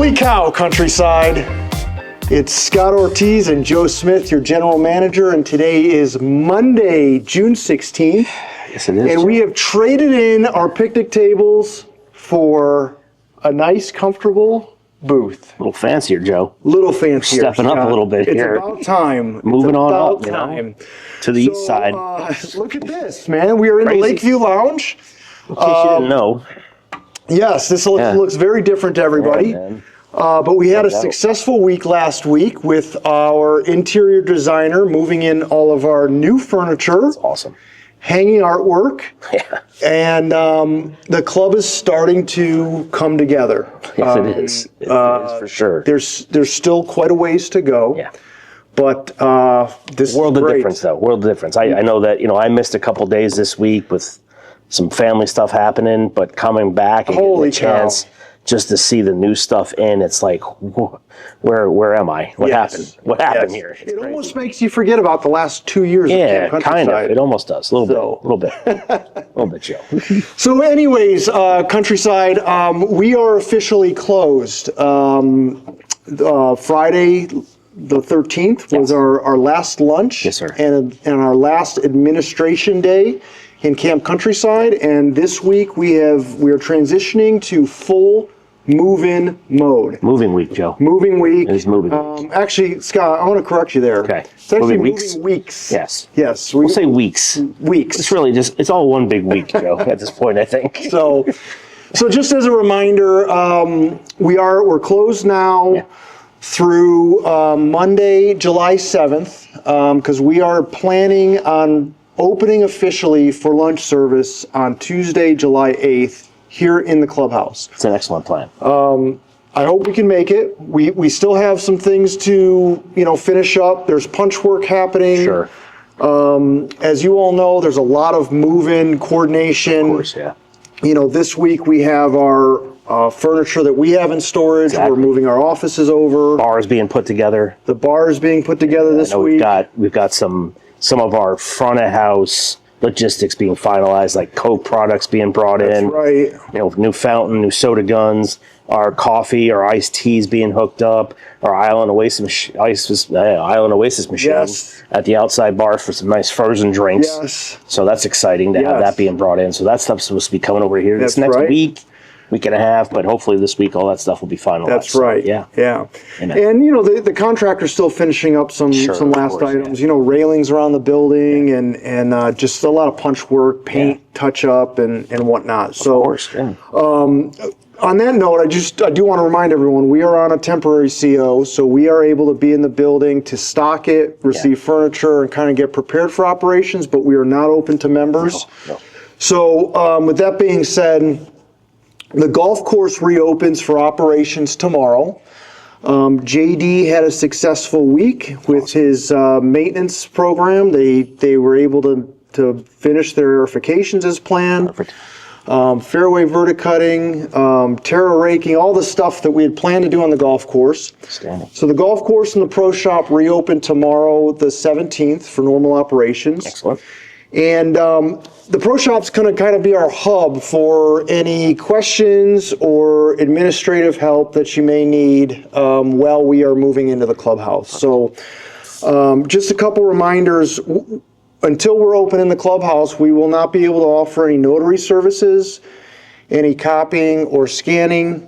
Holy cow, countryside. It's Scott Ortiz and Joe Smith, your general manager, and today is Monday, June 16th. Yes, it is. And we have traded in our picnic tables for a nice, comfortable booth. A little fancier, Joe. Little fancier. Stepping up a little bit here. It's about time. Moving on up, to the east side. Look at this, man. We are in the Lakeview Lounge. In case you didn't know. Yes, this looks very different to everybody. Yeah, but we had a successful week last week with our interior designer moving in all of our new furniture. That's awesome. Hanging artwork. Yeah. And the club is starting to come together. Yes, it is. It is for sure. There's still quite a ways to go. Yeah. But this World is of great. difference, though. World of difference. I know that, I missed a couple days this week with some family stuff happening, but coming back and getting a chance just to see the new stuff in, it's like, where am I? What happened? What happened here? It almost makes you forget about the last 2 years. Yeah, kind of. It almost does. A little bit, Joe. So anyways, Countryside, we are officially closed. Friday the 13th was our last lunch. Yes, sir. And our last administration day in Camp Countryside, and this week we are transitioning to full move-in mode. Moving week, Joe. Moving week. It is moving. Actually, Scott, I want to correct you there. Okay. It's actually moving weeks. Yes. Yes. We'll say weeks. Weeks. It's really it's all one big week, Joe, at this point, I think. So just as a reminder, we're closed now through Monday, July 7th, because we are planning on opening officially for lunch service on Tuesday, July 8th, here in the clubhouse. It's an excellent plan. I hope we can make it. We still have some things to finish up. There's punch work happening. Sure. As you all know, there's a lot of move-in coordination. Of course, yeah. This week we have our furniture that we have in storage. Exactly. We're moving our offices over. Bars being put together. The bar is being put together this week. We've got some of our front of house logistics being finalized, like Coke products being brought in. That's right. New fountain, new soda guns, our coffee, our iced teas being hooked up, our Island Oasis machine at the outside bar for some nice frozen drinks. Yes. So that's exciting to have that being brought in. So that stuff's supposed to be coming over here this next week and a half, but hopefully this week all that stuff will be finalized. That's right. So, yeah. Amen. And the contractor's still finishing up some last items. Railings around the building and just a lot of punch work, paint, touch up, and whatnot. So, of course. Yeah. On that note, I do want to remind everyone we are on a temporary CO, so we are able to be in the building to stock it, receive furniture, and kind of get prepared for operations. But we are not open to members. No. So, with that being said, the golf course reopens for operations tomorrow. JD had a successful week with his maintenance program. They were able to finish their aerifications as planned. Perfect. Fairway verticutting, terra raking, all the stuff that we had planned to do on the golf course. Outstanding. So the golf course and the pro shop reopen tomorrow, the 17th, for normal operations. Excellent. And the pro shop's going to kind of be our hub for any questions or administrative help that you may need while we are moving into the clubhouse. So just a couple reminders. Until we're open in the clubhouse, we will not be able to offer any notary services, any copying or scanning.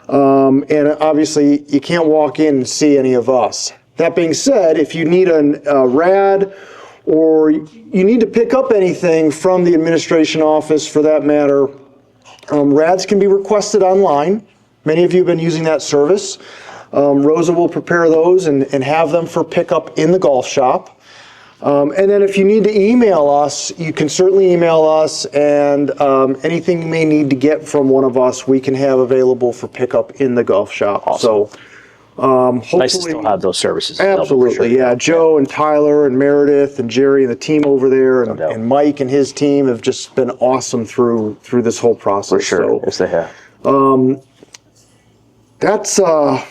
And obviously, you can't walk in and see any of us. That being said, if you need a RAD, or you need to pick up anything from the administration office for that matter, RADs can be requested online. Many of you have been using that service. Rosa will prepare those and have them for pickup in the golf shop. And then if you need to email us, you can certainly email us, and anything you may need to get from one of us, we can have available for pickup in the golf shop. Awesome. So hopefully, nice to still have those services. Absolutely, yeah. Joe and Tyler and Meredith and Jerry and the team over there, and Mike and his team have just been awesome through this whole process. For sure, so, yes they have. That's that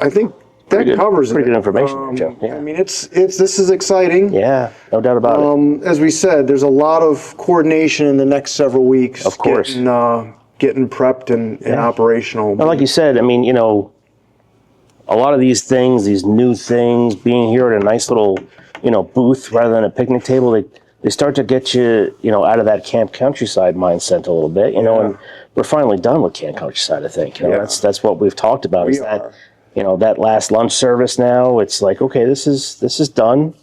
I think that covers pretty it. good information, Joe. Yeah. I mean, this is exciting. Yeah, no doubt about it. As we said, there's a lot of coordination in the next several weeks. Of course. getting prepped and operational. And like you said, I mean, you know, a lot of these things, these new things, being here at a nice little, you know, booth rather than a picnic table, they start to get you, you know, out of that Camp Countryside mindset a little bit, you know, and we're finally done with Camp Countryside, I think. You know, that's what we've talked about. Is that, you know, that last lunch service now, it's like, okay, this is done.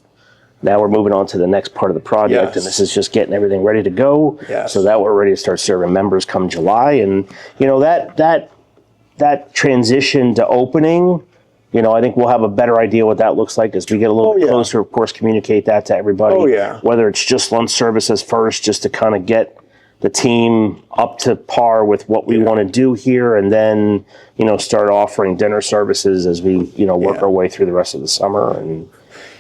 Now we're moving on to the next part of the project, and this is just getting everything ready to go. So that we're ready to start serving members come July. And, you know, that transition to opening, you know, I think we'll have a better idea what that looks like as we get a little bit closer. Of course, communicate that to everybody. Whether it's just lunch services first, just to kind of get the team up to par with what we want to do here, and then, you know, start offering dinner services as we, you know, work our way through the rest of the summer, and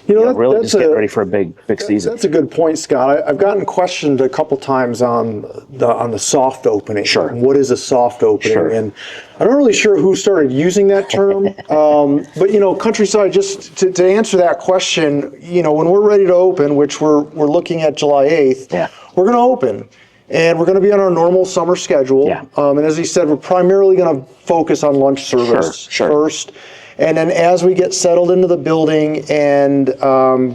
really just get ready for a big season. That's a good point, Scott. I've gotten questioned a couple times on the soft opening. What is a soft opening? And I'm not really sure who started using that term. But, you know, Countryside, just to answer that question, you know, when we're ready to open, which we're looking at July 8th, we're going to open. And we're going to be on our normal summer schedule. And as he said, we're primarily going to focus on lunch service first. And then as we get settled into the building and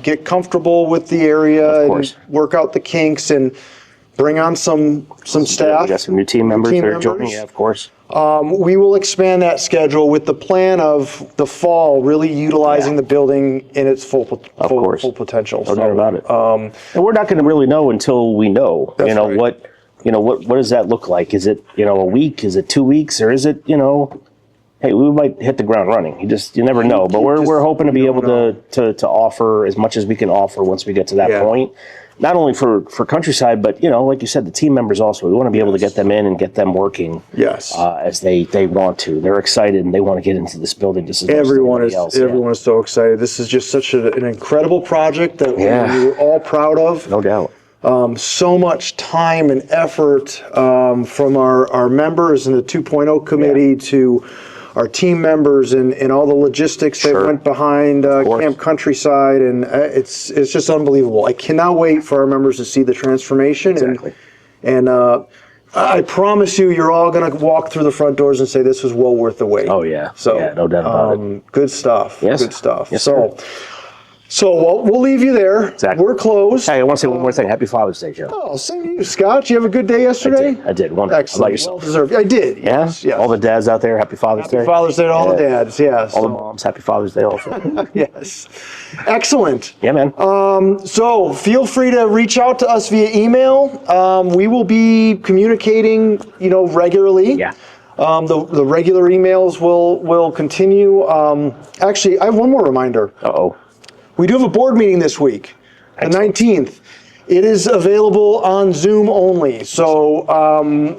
get comfortable with the area and work out the kinks and bring on some staff. We got some new team members that are joining. Yeah, of course. We will expand that schedule with the plan of the fall really utilizing the building in its full potential. No doubt about it. And we're not going to really know until we know. What does that look like? Is it, you know, a week? Is it 2 weeks? Or is it, you know, hey, we might hit the ground running. You never know. But we're hoping to be able to offer as much as we can offer once we get to that point. Not only for Countryside, but, you know, like you said, the team members also. We want to be able to get them in and get them working as they want to. They're excited and they want to get into this building just as much as everybody else. Everyone is so excited. This is just such an incredible project that we're all proud of. No doubt. So much time and effort from our members in the 2.0 committee to our team members and all the logistics that went behind Camp Countryside, and it's just unbelievable. I cannot wait for our members to see the transformation. And I promise you're all going to walk through the front doors and say this was well worth the wait. Oh yeah, no doubt about it. Good stuff. Good stuff. Yes, So we'll leave you there. We're closed. Hey, I want to say one more thing. Happy Father's Day, Joe. Oh, same to you, Scott. Did you have a good day yesterday? I did. Wonderful. Excellent. How about yourself? Well deserved. I did. Yes. All the dads out there, happy Father's Day. Happy Father's Day to all the dads. Yes. All the moms, happy Father's Day also. Yes. Excellent. Yeah, man. So feel free to reach out to us via email. We will be communicating, you know, regularly. Yeah. The regular emails will continue. Actually, I have one more reminder. We do have a board meeting this week, the 19th. It is available on Zoom only. So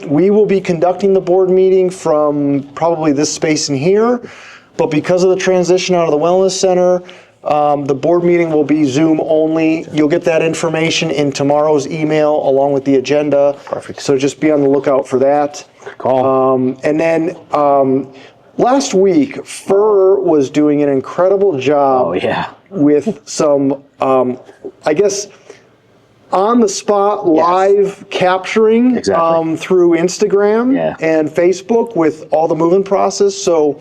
we will be conducting the board meeting from probably this space in here. But because of the transition out of the Wellness Center, the board meeting will be Zoom only. You'll get that information in tomorrow's email along with the agenda. Perfect. So just be on the lookout for that. And then last week, Fur was doing an incredible job with some, I guess, on-the-spot live capturing through Instagram and Facebook with all the moving process. So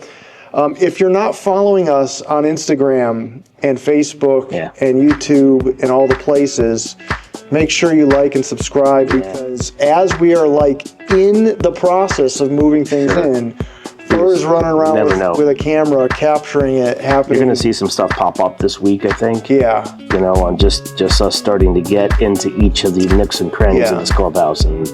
if you're not following us on Instagram and Facebook and YouTube and all the places, make sure you like and subscribe, because as we are like in the process of moving things in, Fur is running around with a camera capturing it happening. You're going to see some stuff pop up this week, I think. Yeah. You know, on just us starting to get into each of the nooks and crannies of this clubhouse, and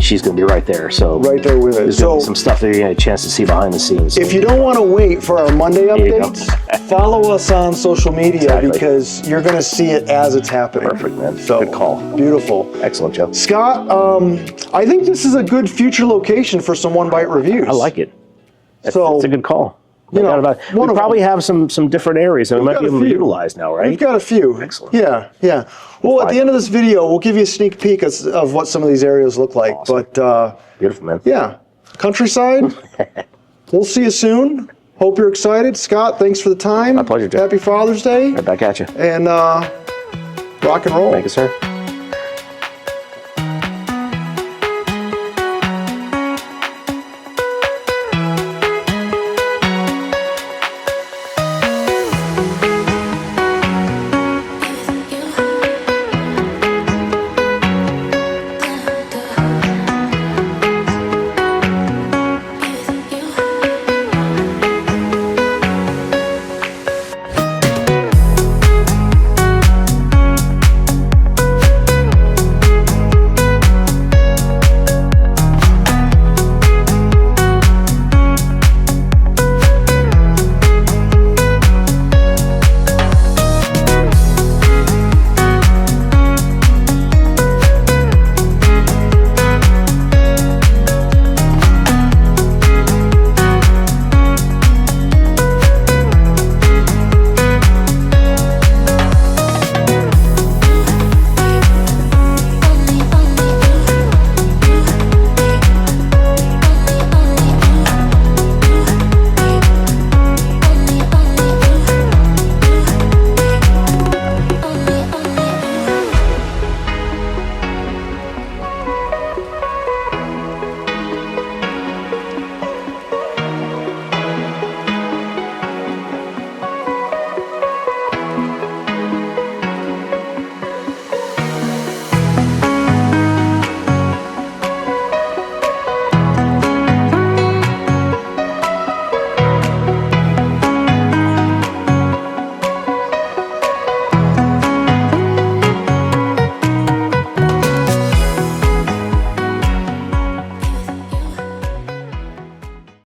she's going to be right there. So right there with it. There's going to be some stuff that you're going to get a chance to see behind the scenes. If you don't want to wait for our Monday updates, follow us on social media because you're going to see it as it's happening. Perfect, man. So, good call. Beautiful. Excellent, Joe. Scott, I think this is a good future location for some One Bite reviews. I like it. It's a good call. You know, we probably have some different areas that we might be able to utilize now, right? We've got a few. Excellent. Yeah. Well, at the end of this video, we'll give you a sneak peek of what some of these areas look like. Awesome. But beautiful, man. Yeah, Countryside. We'll see you soon. Hope you're excited. Scott, thanks for the time. My pleasure, Jeff. Happy Father's Day. Right back at you. And rock and roll. Thank you, sir.